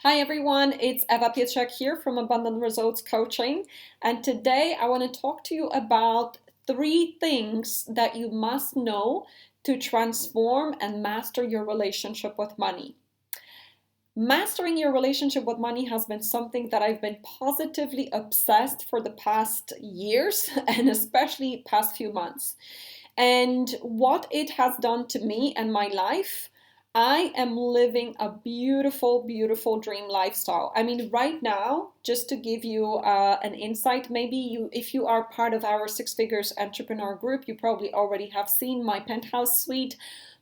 Hi everyone, it's Eva Pietrzak here from Abundant Results Coaching, and today I want to talk to you about 3 things that you must know to transform and master your relationship with money. Mastering your relationship with money has been something that I've been positively obsessed for the past years and especially past few months. And what it has done to me and my life, I am living a beautiful, beautiful dream lifestyle. I mean, right now, just to give you an insight, maybe if you are part of our Six Figures Entrepreneur group, you probably already have seen my penthouse suite.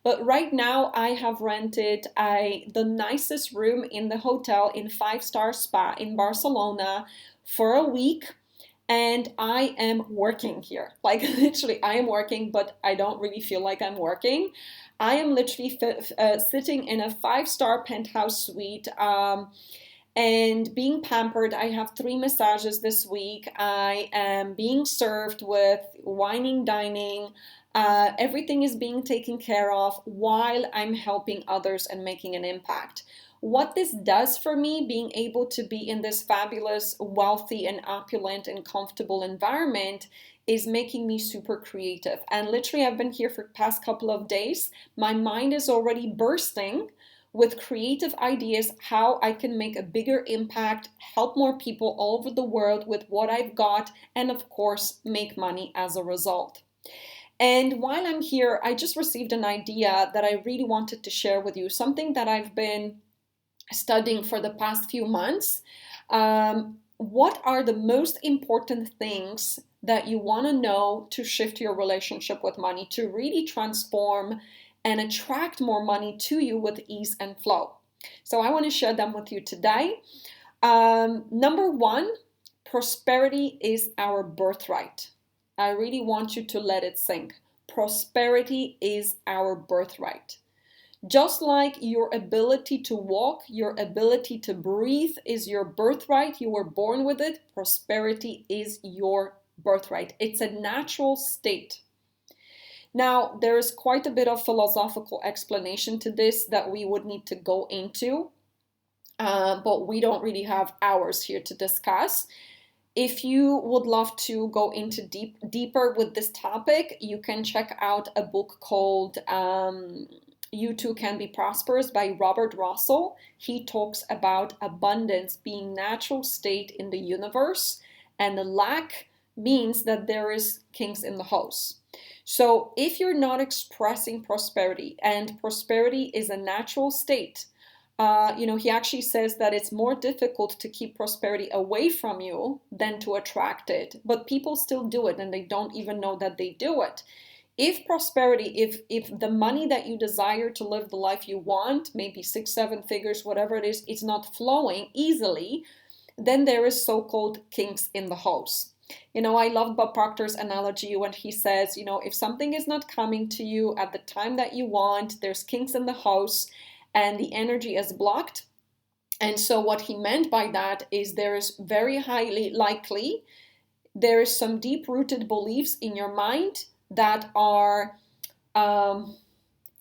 But right now, I have rented the nicest room in the hotel in 5-star spa in Barcelona for a week, and I am working here. Like literally, I am working, but I don't really feel like I'm working. I am literally sitting in a 5-star penthouse suite and being pampered. I have 3 massages this week. I am being served with wining dining. Everything is being taken care of while I'm helping others and making an impact. What this does for me, being able to be in this fabulous, wealthy, and opulent and comfortable environment, is making me super creative. And literally, I've been here for the past couple of days. My mind is already bursting with creative ideas how I can make a bigger impact, help more people all over the world with what I've got, and of course, make money as a result. And while I'm here, I just received an idea that I really wanted to share with you, something that I've been studying for the past few months. What are the most important things that you want to know to shift your relationship with money, to really transform and attract more money to you with ease and flow? So I want to share them with you today. Number one, prosperity is our birthright. I really want you to let it sink. Prosperity is our birthright. Just like your ability to walk, your ability to breathe is your birthright, you were born with it, prosperity is your birthright. It's a natural state. Now, there is quite a bit of philosophical explanation to this that we would need to go into, but we don't really have hours here to discuss. If you would love to go into deeper with this topic, you can check out a book called You Too Can Be Prosperous by Robert Russell. He talks about abundance being natural state in the universe, and the lack means that there is kinks in the house. So if you're not expressing prosperity, and prosperity is a natural state, he actually says that it's more difficult to keep prosperity away from you than to attract it. But people still do it and they don't even know that they do it. If prosperity, if the money that you desire to live the life you want, maybe 6, 7 figures, whatever it is not flowing easily, then there is so-called kinks in the house. I love Bob Proctor's analogy when he says, if something is not coming to you at the time that you want, there's kinks in the house and the energy is blocked. And so what he meant by that is there is very highly likely there is some deep-rooted beliefs in your mind that are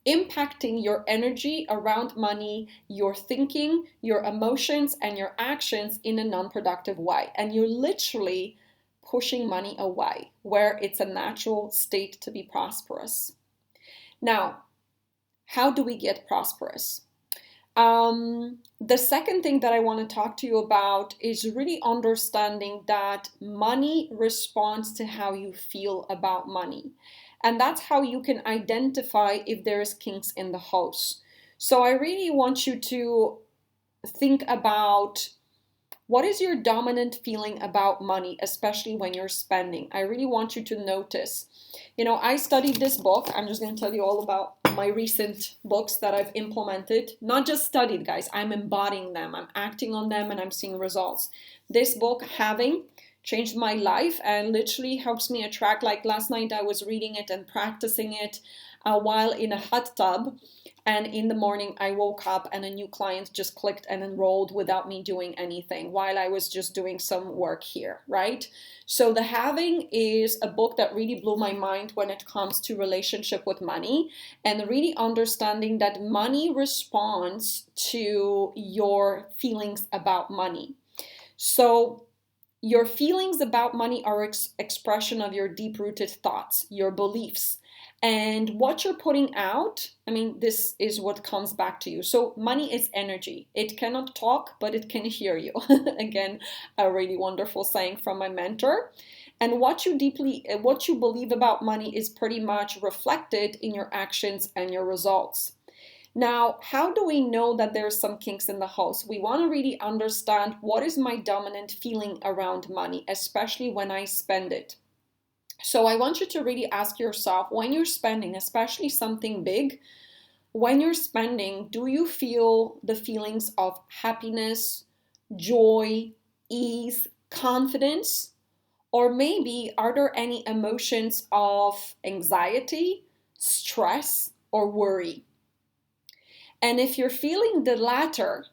impacting your energy around money, your thinking, your emotions, and your actions in a non-productive way. And you're literally pushing money away where it's a natural state to be prosperous. Now, how do we get prosperous? The second thing that I want to talk to you about is really understanding that money responds to how you feel about money. And that's how you can identify if there's kinks in the house. So I really want you to think about what is your dominant feeling about money, especially when you're spending. I really want you to notice. I studied this book. I'm just going to tell you all about my recent books that I've implemented. Not just studied, guys. I'm embodying them. I'm acting on them and I'm seeing results. This book, Having, changed my life and literally helps me attract. Like last night I was reading it and practicing it. while in a hot tub. And in the morning, I woke up and a new client just clicked and enrolled without me doing anything while I was just doing some work here, right? So The Having is a book that really blew my mind when it comes to relationship with money and really understanding that money responds to your feelings about money. So your feelings about money are expression of your deep-rooted thoughts, your beliefs. And what you're putting out, I mean, this is what comes back to you. So money is energy. It cannot talk, but it can hear you. Again, a really wonderful saying from my mentor. And what you believe about money is pretty much reflected in your actions and your results. Now, how do we know that there's some kinks in the house? We want to really understand what is my dominant feeling around money, especially when I spend it. So I want you to really ask yourself, when you're spending, especially something big, when you're spending, do you feel the feelings of happiness, joy, ease, confidence? Or maybe are there any emotions of anxiety, stress, or worry? And if you're feeling the latter,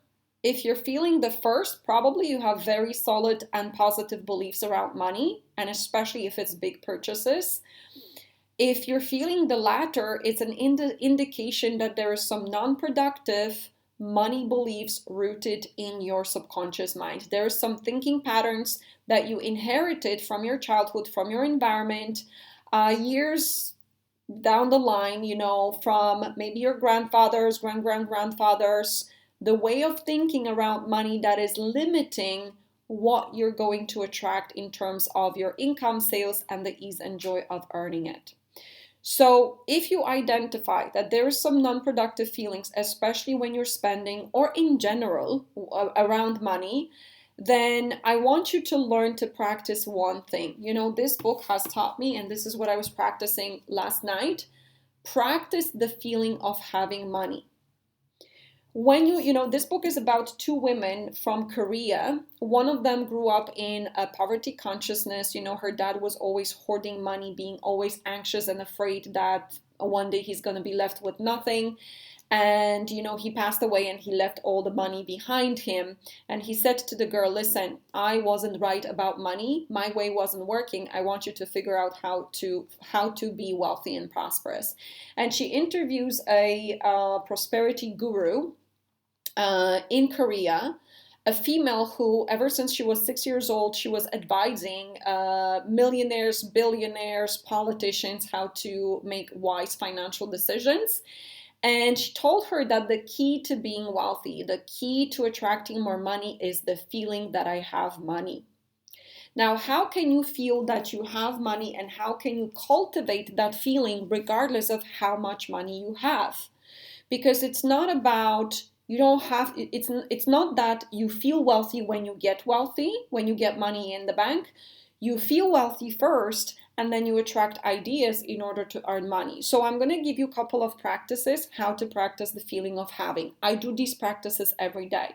if you're feeling the first, probably you have very solid and positive beliefs around money, and especially if it's big purchases. If you're feeling the latter, it's an indication that there is some non-productive money beliefs rooted in your subconscious mind. There are some thinking patterns that you inherited from your childhood, from your environment, years down the line, from maybe your grandfathers, grandfathers, the way of thinking around money that is limiting what you're going to attract in terms of your income, sales, and the ease and joy of earning it. So if you identify that there is some non-productive feelings, especially when you're spending or in general around money, then I want you to learn to practice one thing. This book has taught me, and this is what I was practicing last night. Practice the feeling of having money. When this book is about two women from Korea. One of them grew up in a poverty consciousness. Her dad was always hoarding money, being always anxious and afraid that one day he's going to be left with nothing. And, he passed away and he left all the money behind him. And he said to the girl, listen, I wasn't right about money. My way wasn't working. I want you to figure out how to be wealthy and prosperous. And she interviews a prosperity guru in Korea, a female who, ever since she was 6 years old, she was advising millionaires, billionaires, politicians how to make wise financial decisions. And she told her that the key to being wealthy, the key to attracting more money is the feeling that I have money. Now, how can you feel that you have money and how can you cultivate that feeling regardless of how much money you have? Because it's not about, it's not that you feel wealthy when you get wealthy, when you get money in the bank. You feel wealthy first and then you attract ideas in order to earn money. So I'm going to give you a couple of practices, how to practice the feeling of having. I do these practices every day.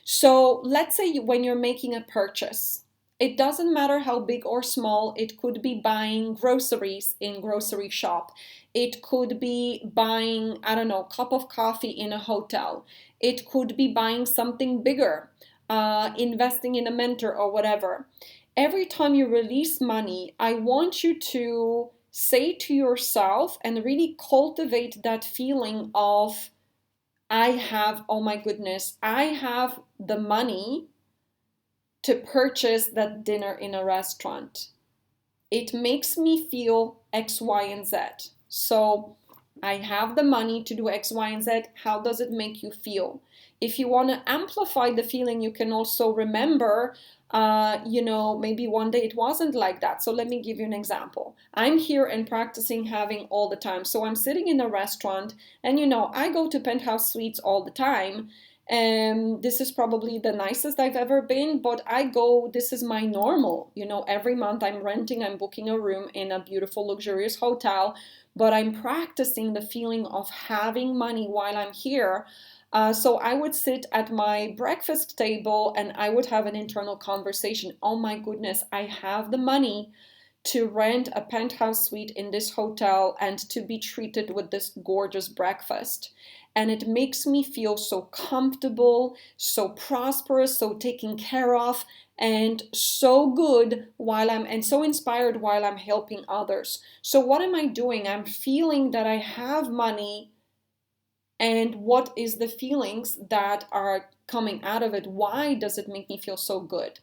So let's say when you're making a purchase, it doesn't matter how big or small. It could be buying groceries in grocery shop. It could be buying, I don't know, a cup of coffee in a hotel. It could be buying something bigger, investing in a mentor or whatever. Every time you release money, I want you to say to yourself and really cultivate that feeling of, I have, oh my goodness, I have the money to purchase that dinner in a restaurant. It makes me feel X, Y, and Z. So I have the money to do X, Y, and Z. How does it make you feel? If you want to amplify the feeling, you can also remember, maybe one day it wasn't like that. So let me give you an example. I'm here and practicing having all the time. So I'm sitting in a restaurant and, I go to penthouse suites all the time. And this is probably the nicest I've ever been, but this is my normal. Every month I'm booking a room in a beautiful, luxurious hotel, but I'm practicing the feeling of having money while I'm here. So I would sit at my breakfast table and I would have an internal conversation. Oh my goodness, I have the money to rent a penthouse suite in this hotel and to be treated with this gorgeous breakfast. And it makes me feel so comfortable, so prosperous, so taken care of, and so good and so inspired while I'm helping others. So what am I doing? I'm feeling that I have money. And what is the feelings that are coming out of it? Why does it make me feel so good?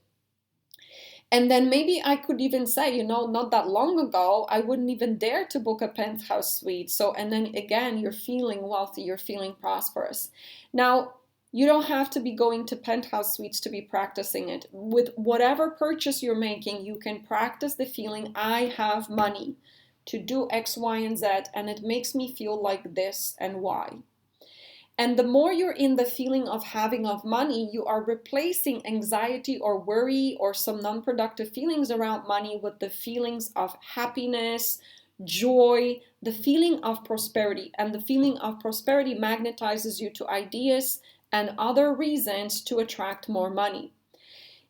And then maybe I could even say, not that long ago, I wouldn't even dare to book a penthouse suite. So, and then again, you're feeling wealthy, you're feeling prosperous. Now, you don't have to be going to penthouse suites to be practicing it. With whatever purchase you're making, you can practice the feeling, I have money to do X, Y, and Z, and it makes me feel like this and why. And the more you're in the feeling of having of money, you are replacing anxiety or worry or some non-productive feelings around money with the feelings of happiness, joy, the feeling of prosperity. And the feeling of prosperity magnetizes you to ideas and other reasons to attract more money.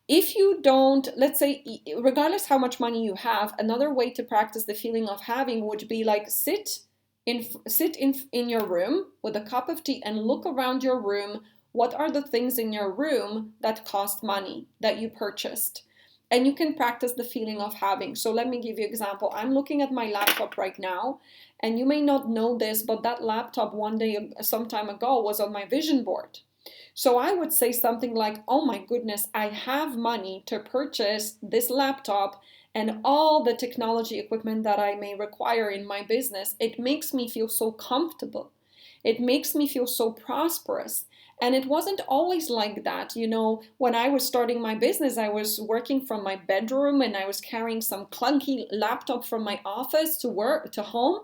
If you don't, let's say, regardless how much money you have, another way to practice the feeling of having would be like sit in your room with a cup of tea and look around your room. What are the things in your room that cost money that you purchased? And you can practice the feeling of having. So let me give you an example. I'm looking at my laptop right now, and you may not know this, but that laptop one day, some time ago, was on my vision board. So I would say something like, oh my goodness, I have money to purchase this laptop and all the technology equipment that I may require in my business. It makes me feel so comfortable. It makes me feel so prosperous. And it wasn't always like that. When I was starting my business, I was working from my bedroom and I was carrying some clunky laptop from my office to home.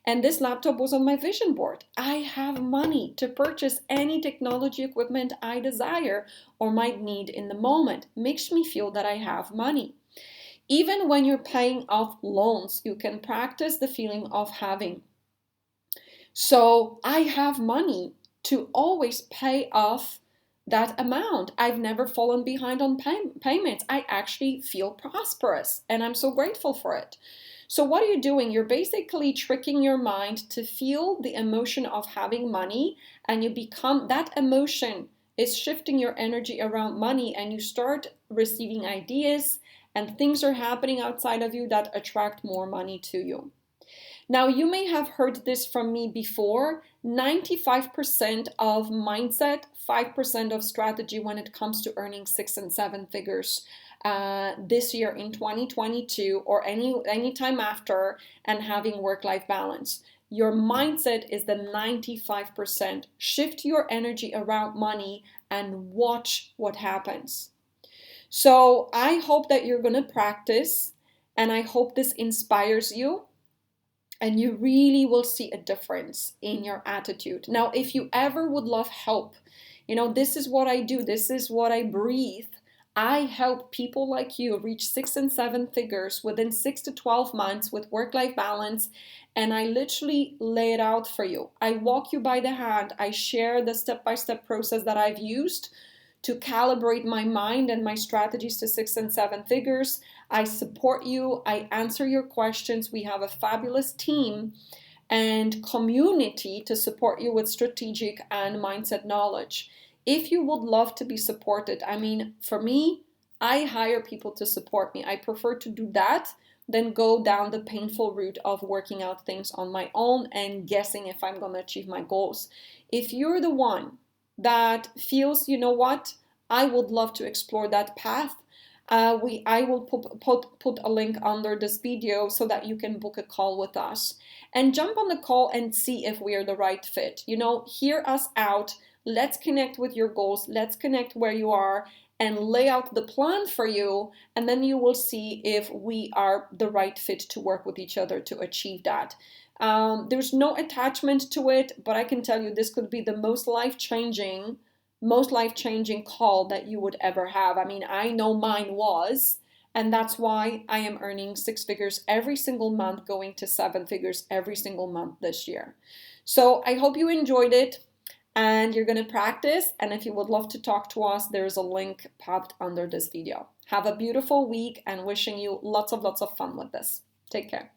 And this laptop was on my vision board. I have money to purchase any technology equipment I desire or might need in the moment. Makes me feel that I have money. Even when you're paying off loans, you can practice the feeling of having. So I have money to always pay off that amount. I've never fallen behind on payments. I actually feel prosperous and I'm so grateful for it. So what are you doing? You're basically tricking your mind to feel the emotion of having money, and you become that emotion is shifting your energy around money, and you start receiving ideas and things are happening outside of you that attract more money to you. Now, you may have heard this from me before. 95% of mindset, 5% of strategy when it comes to earning 6 and 7 figures this year in 2022 or any time after, and having work-life balance. Your mindset is the 95%. Shift your energy around money and watch what happens. So I hope that you're going to practice, and I hope this inspires you, and you really will see a difference in your attitude. Now, if you ever would love help, this is what I do, this is what I breathe. I help people like you reach 6 and 7 figures within 6 to 12 months with work-life balance, and I literally lay it out for you. I walk you by the hand. I share the step-by-step process that I've used to calibrate my mind and my strategies to 6 and 7 figures. I support you. I answer your questions. We have a fabulous team and community to support you with strategic and mindset knowledge. If you would love to be supported, for me, I hire people to support me. I prefer to do that than go down the painful route of working out things on my own and guessing if I'm going to achieve my goals. If you're the one that feels, what, I would love to explore that path. I will put a link under this video so that you can book a call with us and jump on the call and see if we are the right fit. Hear us out. Let's connect with your goals. Let's connect where you are and lay out the plan for you. And then you will see if we are the right fit to work with each other to achieve that. There's no attachment to it, but I can tell you this could be the most life-changing call that you would ever have. I know mine was, and that's why I am earning 6 figures every single month, going to 7 figures every single month this year. So I hope you enjoyed it. and you're going to practice. And if you would love to talk to us, there's a link popped under this video. Have a beautiful week and wishing you lots of fun with this. Take care.